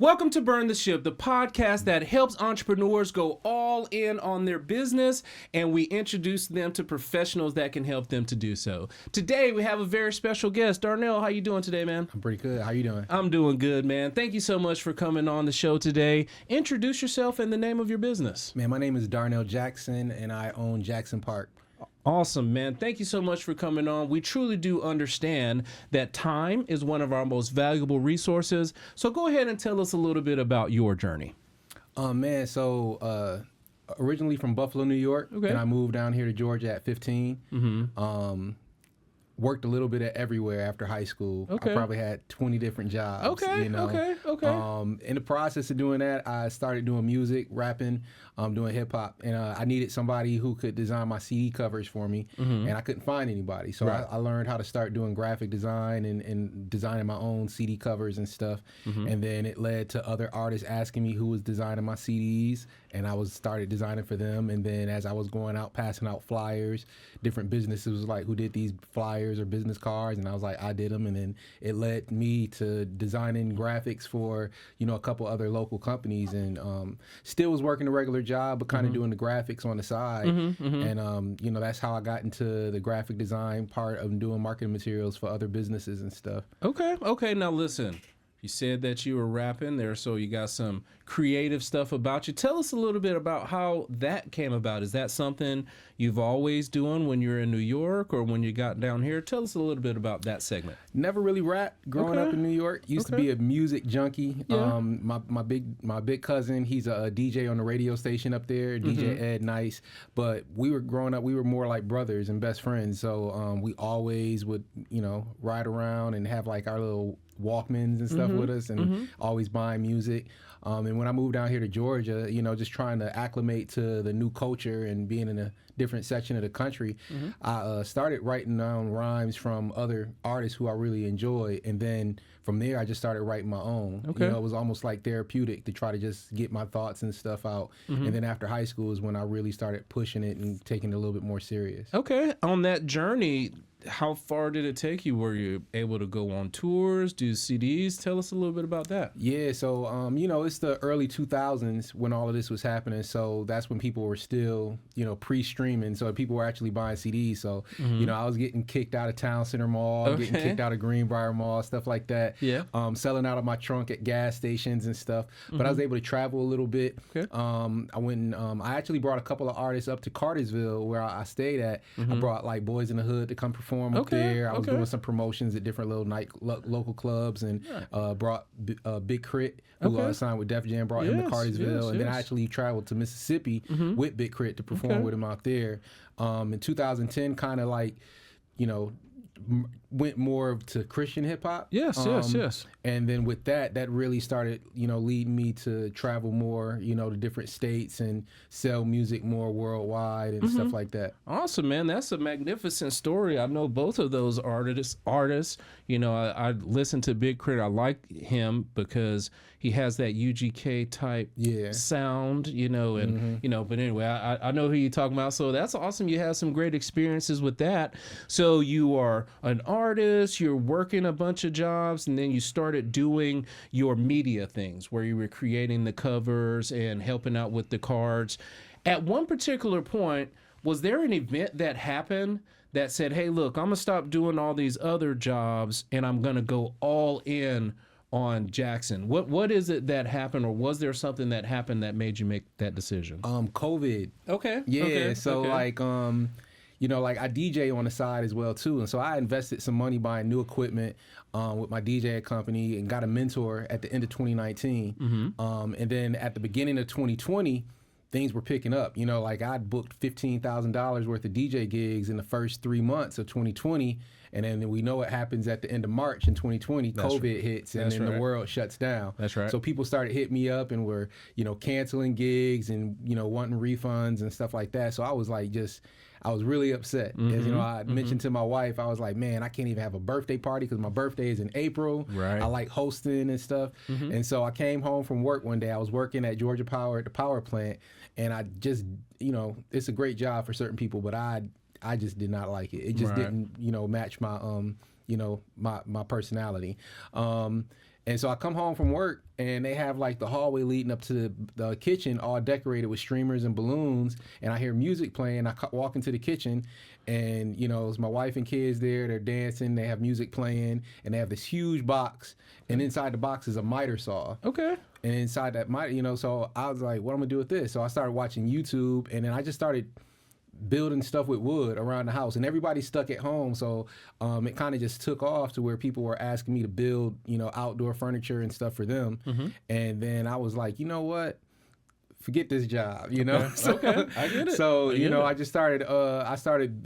Welcome to Burn the Ship, the podcast that helps entrepreneurs go all in on their business, and we introduce them to professionals that can help them to do so. Today, we have a very special guest. Darnell, how you doing today, man? I'm pretty good. How you doing? I'm doing good, man. Thank you so much for coming on the show today. Introduce yourself and the name of your business. Man, my name is Darnell Jackson, and I own Jackson Park. Awesome, man. Thank you so much for coming on. We truly do understand that time is one of our most valuable resources. So go ahead and tell us a little bit about your journey. Originally from Buffalo, New York, Okay. and I moved down here to Georgia at 15. Worked a little bit at everywhere after high school. Okay. I probably had 20 different jobs. Okay. In the process of doing that, I started doing music, rapping, doing hip hop, and I needed somebody who could design my CD covers for me, and I couldn't find anybody. So Right. I learned how to start doing graphic design and designing my own CD covers and stuff. And then it led to other artists asking me who was designing my CDs, and I started designing for them. And then as I was going out passing out flyers, different businesses was like, who did these flyers or business cards? And I was like, I did them. And then it led me to designing graphics for, a couple other local companies, and still was working a regular job, but kind of doing the graphics on the side. And, that's how I got into the graphic design part of doing marketing materials for other businesses and stuff. Okay. Now listen, you said that you were rapping there, so you got some creative stuff about you. Tell us a little bit about how that came about. Is that something you've always doing when you're in New York or when you got down here? Tell us a little bit about that segment. Never really rapped growing up in New York. Used to be a music junkie. Yeah. My big cousin, he's a DJ on the radio station up there, DJ Ed Nice. But we were growing up, we were more like brothers and best friends. So we always would, ride around and have like our little Walkmans and stuff with us, and always buying music. And when I moved down here to Georgia, just trying to acclimate to the new culture and being in a different section of the country, I started writing down rhymes from other artists who I really enjoy. And then from there, I just started writing my own. Okay. It was almost like therapeutic to try to just get my thoughts and stuff out. And then after high school is when I really started pushing it and taking it a little bit more serious. Okay. On that journey, how far did it take you? Were you able to go on tours, do CDs? Tell us a little bit about that. Yeah, so, it's the early 2000s when all of this was happening. So that's when people were still, pre-streaming. So people were actually buying CDs. So, I was getting kicked out of Town Center Mall, getting kicked out of Greenbrier Mall, stuff like that. Yeah. Selling out of my trunk at gas stations and stuff. But I was able to travel a little bit. Okay. I went and I actually brought a couple of artists up to Cartersville where I stayed at. I brought like Boys in the Hood to come perform up there. I was doing some promotions at different little local clubs, and brought Big Crit, who signed with Def Jam, brought him to Cartersville. And then I actually traveled to Mississippi with Big Crit to perform with him out there. In 2010, kind of like, went more to Christian hip hop. Yes. And then with that really started, leading me to travel more, to different states and sell music more worldwide and stuff like that. Awesome, man. That's a magnificent story. I know both of those artists. I listen to Big Crit. I like him because he has that UGK type sound, but anyway, I know who you're talking about. So that's awesome. You have some great experiences with that. So you are an artist, you're working a bunch of jobs, and then you started doing your media things where you were creating the covers and helping out with the cards. At one particular point, was there an event that happened that said, hey, look, I'm going to stop doing all these other jobs and I'm going to go all in on Jackson? What is it that happened, or was there something that happened that made you make that decision? COVID. Okay. Yeah. Okay. So okay. like, I DJ on the side as well too. And so I invested some money buying new equipment with my DJ company and got a mentor at the end of 2019. And then at the beginning of 2020, things were picking up. I'd booked $15,000 worth of DJ gigs in the first 3 months of 2020. And then we know what happens at the end of March in 2020, COVID hits, and then the world shuts down. That's right. So people started hitting me up and were, canceling gigs and, wanting refunds and stuff like that. So I was like, I was really upset. As I mentioned to my wife, I was like, man, I can't even have a birthday party because my birthday is in April. Right. I like hosting and stuff. And so I came home from work one day. I was working at Georgia Power at the power plant, and I just, it's a great job for certain people, but I just did not like it. It just didn't, match my, my personality. And so I come home from work and they have like the hallway leading up to the kitchen all decorated with streamers and balloons. And I hear music playing. I walk into the kitchen and, you know, it's my wife and kids there. They're dancing. They have music playing and they have this huge box. And inside the box is a miter saw. Okay. And inside that miter, you know, so I was like, what am I gonna do with this? So I started watching YouTube and then I just started building stuff with wood around the house, and everybody's stuck at home, so it kind of just took off to where people were asking me to build, you know, outdoor furniture and stuff for them. And then I was like, you know what, forget this job, you know. Okay, I get it. So you know, I just started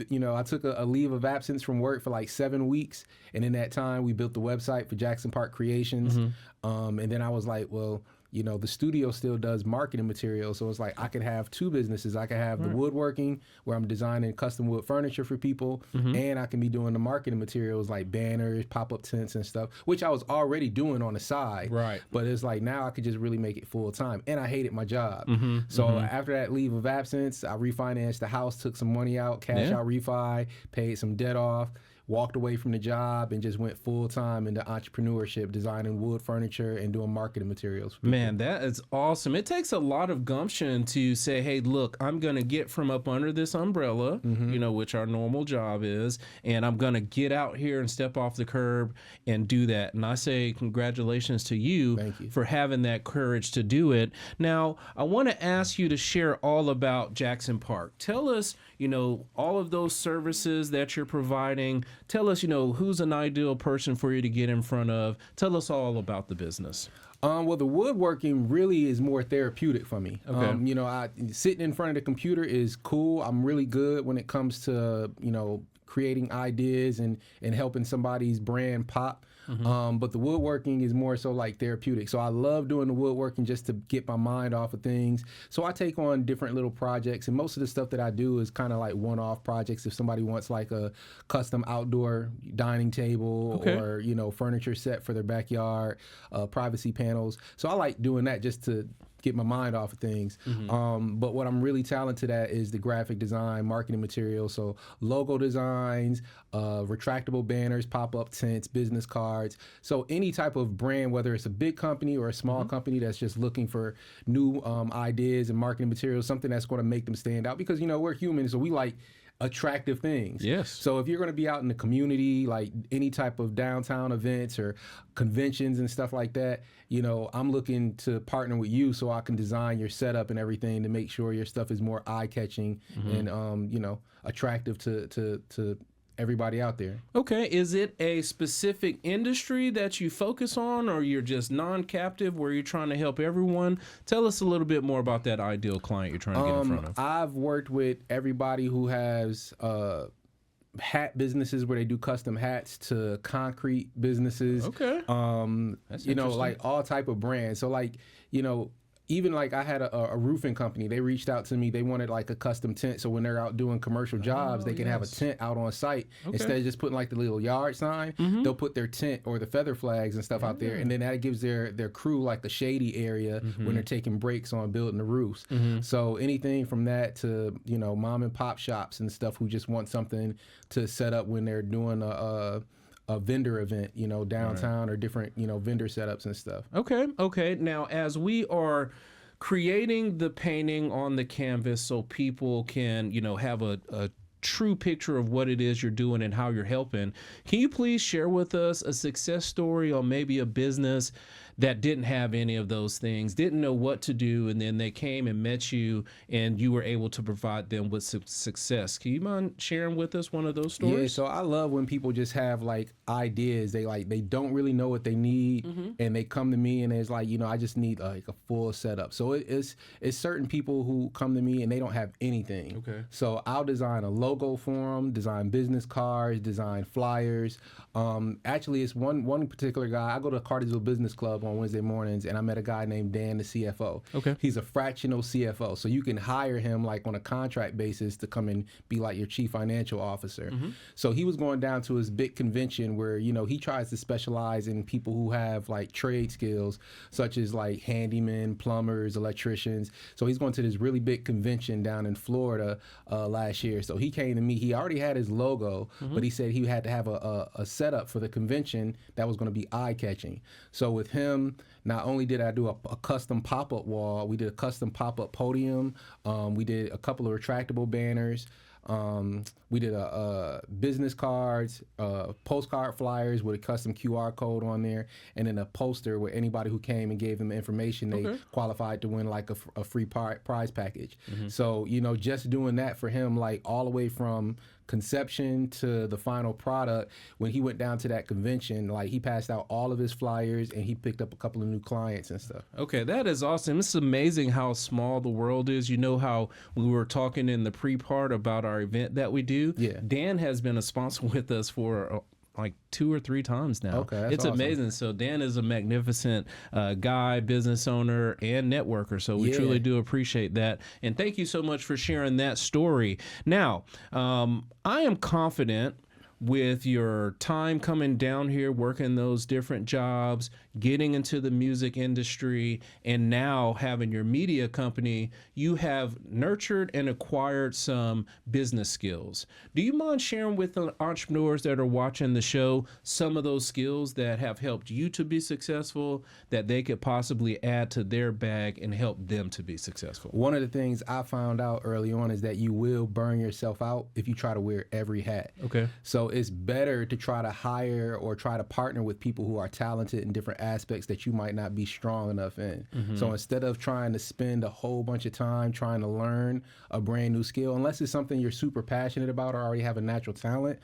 you know, I took a leave of absence from work for like 7 weeks, and in that time we built the website for Jackson Park Creations. And then I was like, well, you know, the studio still does marketing material. So it's like I could have two businesses. I could have the woodworking where I'm designing custom wood furniture for people, and I can be doing the marketing materials like banners, pop-up tents and stuff, which I was already doing on the side. Right. But it's like now I could just really make it full time. And I hated my job. So after that leave of absence, I refinanced the house, took some money out, cash out refi, paid some debt off, walked away from the job and just went full time into entrepreneurship, designing wood furniture and doing marketing materials for people. Man, that is awesome. It takes a lot of gumption to say, hey, look, I'm going to get from up under this umbrella, you know, which our normal job is, and I'm going to get out here and step off the curb and do that. And I say congratulations to you, Thank you for having that courage to do it. Now, I want to ask you to share all about Jackson Park. Tell us, you know, all of those services that you're providing. Tell us, you know, who's an ideal person for you to get in front of. Tell us all about the business. Well, the woodworking really is more therapeutic for me. Okay. You know, sitting in front of the computer is cool. I'm really good when it comes to, you know, creating ideas and helping somebody's brand pop. But the woodworking is more so like therapeutic. So I love doing the woodworking just to get my mind off of things. So I take on different little projects, and most of the stuff that I do is kind of like one-off projects. If somebody wants like a custom outdoor dining table or, you know, furniture set for their backyard, privacy panels. So I like doing that just to get my mind off of things. But what I'm really talented at is the graphic design, marketing materials. So logo designs, retractable banners, pop-up tents, business cards. So any type of brand, whether it's a big company or a small company that's just looking for new ideas and marketing materials, something that's going to make them stand out. Because, you know, we're humans, so we like attractive things. Yes. So if you're going to be out in the community, like any type of downtown events or conventions and stuff like that, you know, I'm looking to partner with you so I can design your setup and everything to make sure your stuff is more eye-catching and, you know, attractive to everybody out there. Okay. Is it a specific industry that you focus on, or you're just non-captive where you're trying to help everyone? Tell us a little bit more about that ideal client you're trying to get in front of. I've worked with everybody who has hat businesses where they do custom hats to concrete businesses. Okay. That's you know, like all type of brands. So like, you know, even like I had a roofing company. They reached out to me. They wanted like a custom tent, so when they're out doing commercial jobs, they can have a tent out on site instead of just putting like the little yard sign. They'll put their tent or the feather flags and stuff out there, and then that gives their crew like the shady area when they're taking breaks on building the roofs. So anything from that to, you know, mom and pop shops and stuff who just want something to set up when they're doing a vendor event, you know, downtown or different, you know, vendor setups and stuff. Okay. Now, as we are creating the painting on the canvas so people can, you know, have a true picture of what it is you're doing and how you're helping, can you please share with us a success story or maybe a business that didn't have any of those things, didn't know what to do, and then they came and met you and you were able to provide them with success? Can you mind sharing with us one of those stories? Yeah, so I love when people just have like ideas. They don't really know what they need, and they come to me and it's like, you know, I just need like a full setup. So it's certain people who come to me and they don't have anything. Okay. So I'll design a logo for them, design business cards, design flyers. Actually, it's one particular guy. I go to Cartersville Business Club on Wednesday mornings, and I met a guy named Dan, the CFO. Okay. He's a fractional CFO, so you can hire him like on a contract basis to come and be like your chief financial officer. So he was going down to his big convention where, you know, he tries to specialize in people who have like trade skills, such as like handymen, plumbers, electricians. So he's going to this really big convention down in Florida last year. So he came to me. He already had his logo, but he said he had to have a setup for the convention that was going to be eye-catching. So with him, not only did I do a custom pop-up wall, we did a custom pop-up podium. We did a couple of retractable banners. We did business cards, postcard flyers with a custom QR code on there, and then a poster where anybody who came and gave them information, they qualified to win like a free prize package. So, you know, just doing that for him, like all the way from conception to the final product, when he went down to that convention, like he passed out all of his flyers and he picked up a couple of new clients and stuff. Okay, that is awesome. It's amazing how small the world is. You know how we were talking in the pre-part about our event that we do? Yeah. Dan has been a sponsor with us for like 2 or 3 times now. Okay, that's it's awesome. Amazing. So Dan is a magnificent guy, business owner, and networker. So we truly do appreciate that. And thank you so much for sharing that story. Now, I am confident with your time coming down here, working those different jobs, getting into the music industry, and now having your media company, you have nurtured and acquired some business skills. Do you mind sharing with the entrepreneurs that are watching the show some of those skills that have helped you to be successful, that they could possibly add to their bag and help them to be successful? One of the things I found out early on is that you will burn yourself out if you try to wear every hat. Okay. So it's better to try to hire or try to partner with people who are talented in different aspects that you might not be strong enough in. So instead of trying to spend a whole bunch of time trying to learn a brand new skill, unless it's something you're super passionate about or already have a natural talent,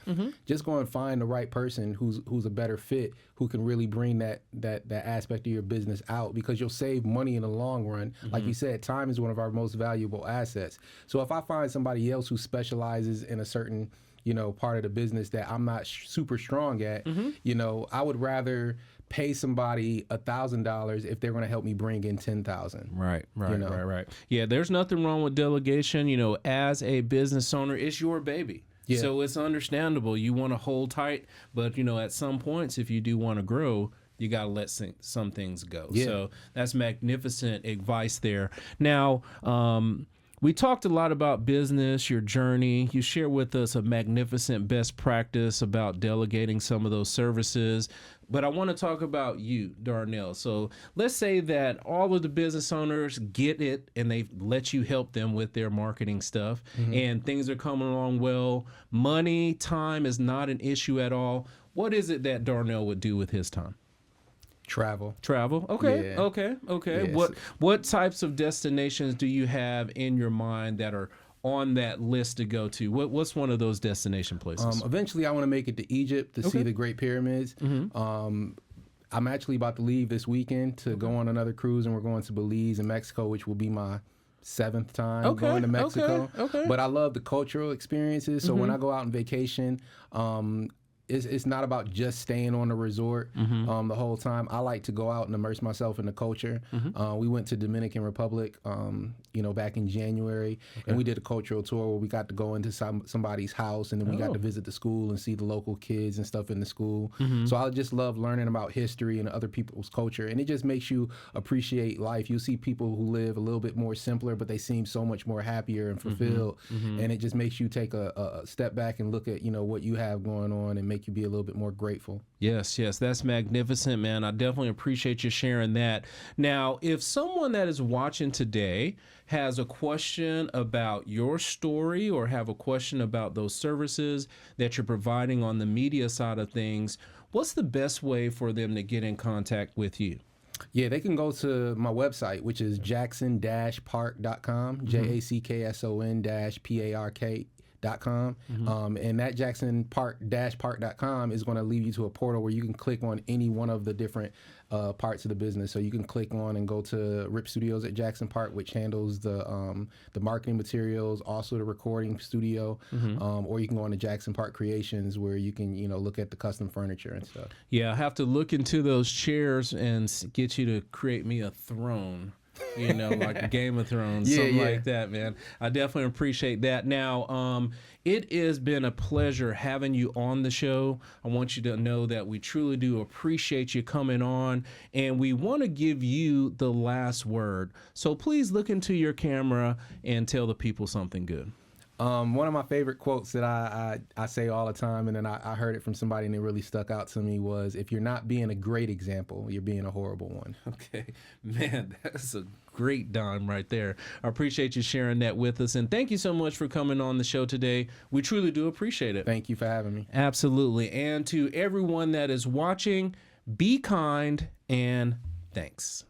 just go and find the right person who's a better fit, who can really bring that aspect of your business out, because you'll save money in the long run. Like you said, time is one of our most valuable assets. So if I find somebody else who specializes in a certain, you know, part of the business that I'm not super strong at, you know, I would rather pay somebody $1,000 if they're going to help me bring in 10,000. Right. You know? Right. Yeah, there's nothing wrong with delegation. You know, as a business owner, it's your baby. Yeah. So it's understandable. You want to hold tight, but, you know, at some points, if you do want to grow, you got to let some things go. Yeah. So that's magnificent advice there. Now, we talked a lot about business, your journey. You share with us a magnificent best practice about delegating some of those services. But I want to talk about you, Darnell. So let's say that all of the business owners get it and they let you help them with their marketing stuff, and things are coming along well. Money, time is not an issue at all. What is it that Darnell would do with his time? Travel. Okay. Yeah. Okay. Yes. What types of destinations do you have in your mind that are on that list to go to? What's one of those destination places? Eventually, I want to make it to Egypt to see the Great Pyramids. I'm actually about to leave this weekend to go on another cruise, and we're going to Belize and Mexico, which will be my 7th time going to Mexico. Okay. But I love the cultural experiences. So when I go out on vacation, it's not about just staying on the resort the whole time. I like to go out and immerse myself in the culture. We went to Dominican Republic, back in January, and we did a cultural tour where we got to go into somebody's house, and then we got to visit the school and see the local kids and stuff in the school. So I just love learning about history and other people's culture, and it just makes you appreciate life. You see people who live a little bit more simpler, but they seem so much more happier and fulfilled, and it just makes you take a step back and look at what you have going on and make you be a little bit more grateful. Yes, that's magnificent, man. I definitely appreciate you sharing that. Now, if someone that is watching today has a question about your story or have a question about those services that you're providing on the media side of things, what's the best way for them to get in contact with you? Yeah, they can go to my website, which is jackson-park.com, jackson-park.com. And that jackson-park.com is going to lead you to a portal where you can click on any one of the different parts of the business. So you can click on and go to Rip Studios at Jackson Park, which handles the marketing materials, also the recording studio, or you can go on to Jackson Park Creations, where you can look at the custom furniture and stuff. Yeah, I have to look into those chairs and get you to create me a throne. Like Game of Thrones, something like that, man. I definitely appreciate that. Now, it has been a pleasure having you on the show. I want you to know that we truly do appreciate you coming on, and we want to give you the last word. So please look into your camera and tell the people something good. One of my favorite quotes that I say all the time, and then I heard it from somebody and it really stuck out to me, was, if you're not being a great example, you're being a horrible one. Okay, man, that's a great dime right there. I appreciate you sharing that with us, and thank you so much for coming on the show today. We truly do appreciate it. Thank you for having me. Absolutely. And to everyone that is watching, be kind and thanks.